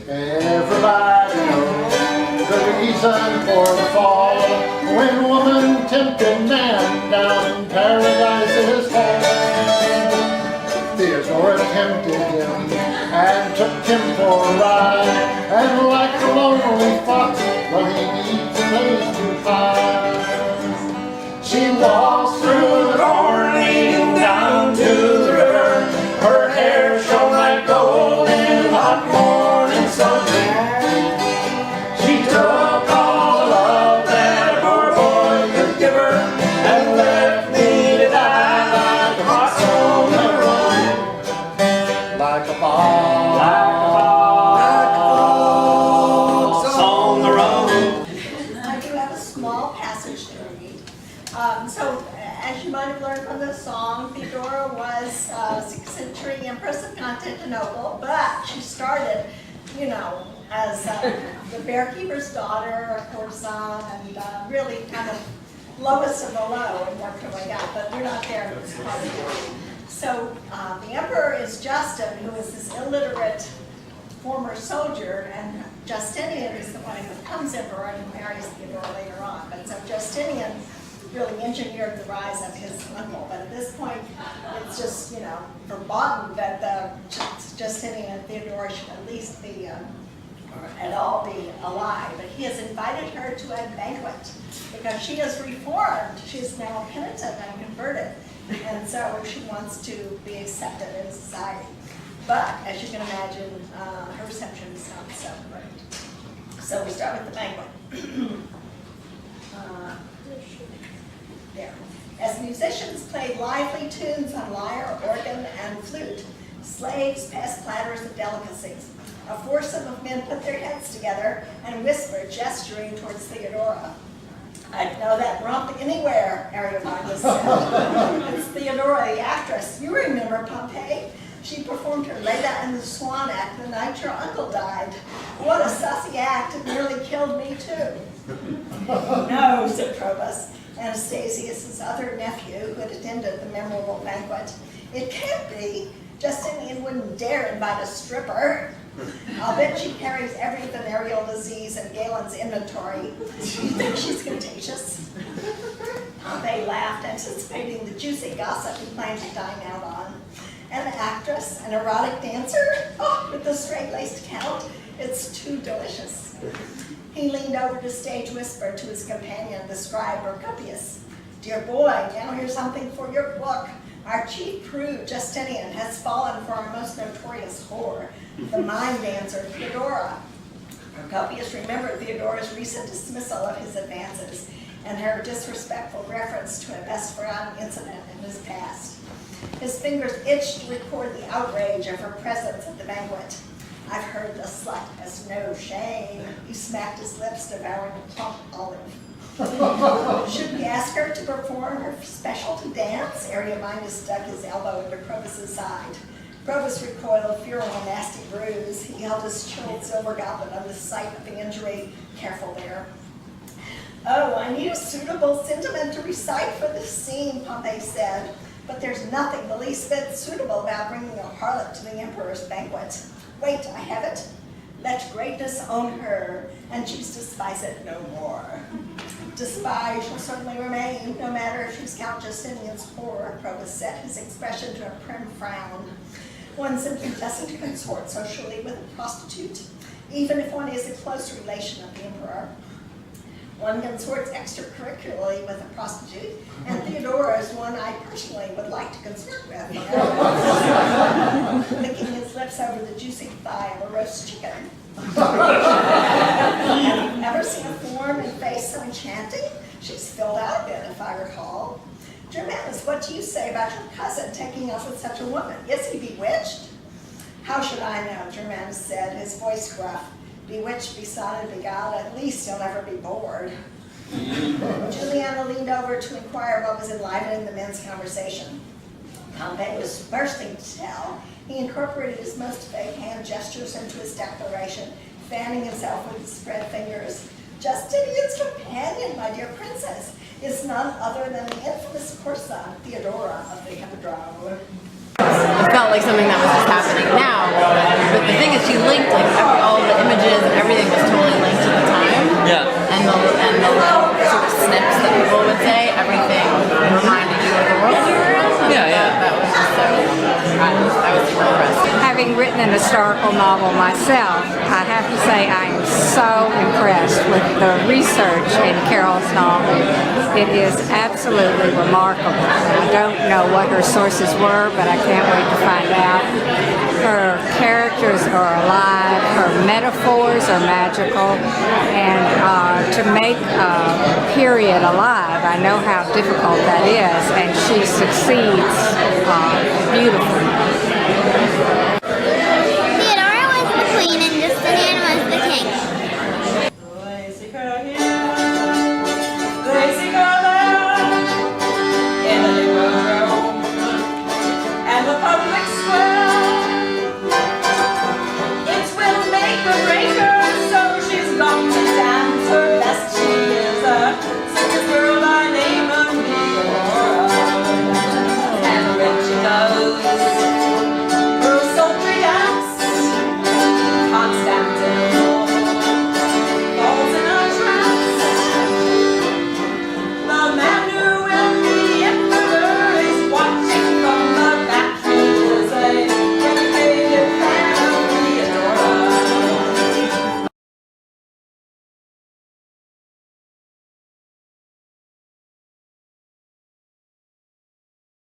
Everybody knows the reason for the fall, when woman tempted man down in paradise's hall. Theodora tempted him and took him for a ride, and like the lonely fox, well, he needs a place to hide. She walks through the thorn leading down to the river. Her hair shone like gold in the hot morning sun. She took all the love that a poor boy could give her, and left me to die like a fox on the run. Like a fox, on the run. I do have a small passage to read. So, as you might have learned from the song, Theodora was 6th century Empress of Constantinople, but she started, you know, as the bearkeeper's daughter, a courtesan, and really kind of lowest of the low and worked her way up, but we're not there in this part of it. So the emperor is Justin, who is this illiterate former soldier, and Justinian is the one who becomes emperor and marries Theodora later on. But so Justinian really engineered the rise of his uncle, but at this point it's just, you know, verboten that Justinian and Theodora should at least be at all be alive. But he has invited her to a banquet because she is reformed. She is now penitent and converted, and so she wants to be accepted in society. But as you can imagine, her reception is not so great. So we start with the banquet. There. As musicians played lively tunes on lyre, organ, and flute, slaves passed platters of delicacies. A foursome of men put their heads together and whispered, gesturing towards Theodora. "I'd know that rump anywhere," Ariomagus said. "It's Theodora, the actress. You remember Pompeii? She performed her Leda in the Swan act the night your uncle died. What a sussy act, it nearly killed me too." "No," said Probus, Anastasius' other nephew, who had attended the memorable banquet. "It can't be. Justinian wouldn't dare invite a stripper. I'll bet she carries every venereal disease in Galen's inventory. Do you think she's contagious?" They laughed, anticipating the juicy gossip he planned to dine out on. "An actress, an erotic dancer? Oh, with the straight-laced count? It's too delicious." He leaned over to stage whisper to his companion, the scribe Procopius. "Dear boy, now here's something for your book. Our chief prude, Justinian, has fallen for our most notorious whore, the mime dancer, Theodora." Procopius remembered Theodora's recent dismissal of his advances and her disrespectful reference to a best-forgotten incident in his past. His fingers itched to record the outrage of her presence at the banquet. "I've heard the slut has no shame." He smacked his lips, devouring a plump olive. "Should we ask her to perform her specialty dance?" Ariomagus dug his elbow into Probus' side. Probus recoiled, fearing a nasty bruise. He held his chilled silver goblet on the site of the injury. "Careful there." "Oh, I need a suitable sentiment to recite for this scene," Pompey said. "But there's nothing the least bit suitable about bringing a harlot to the emperor's banquet. Wait, I have it. Let greatness own her, and she's despise it no more." "Despise shall certainly remain, no matter if she's Count Justinian's whore," Probus set his expression to a prim frown. "One simply doesn't consort socially with a prostitute, even if one is a close relation of the emperor. One consorts extracurricularly with a prostitute, and Theodora is one I personally would like to consort with." Licking his lips over the juicy thigh of a roast chicken. "Have you ever seen a form and face so enchanting? She's filled out a bit, if I recall. Germanus, what do you say about your cousin taking up with such a woman? Is he bewitched?" "How should I know?" Germanus said, his voice gruff. "Bewitched, besotted, beguiled, at least he'll never be bored." Juliana leaned over to inquire what was enlivening the men's conversation. Pompey was bursting to tell. He incorporated his most vague hand gestures into his declaration, fanning himself with his spread fingers. "Justinian's companion, my dear princess, is none other than the infamous courtesan, Theodora of the Hippodrome." It felt like something that was just happening now, but the thing is she linked like all the images and everything was totally linked to the time. Yeah. And the little sort of snips that people would say, everything reminded you of the world you were in. And that was just so, I was super impressed. Having written an historical novel myself, I have to say I am so impressed with the research in Carol's novel. It is absolutely remarkable. I don't know what her sources were, but I can't wait to find out. Her characters are alive, her metaphors are magical, and to make a period alive, I know how difficult that is, and she succeeds beautifully.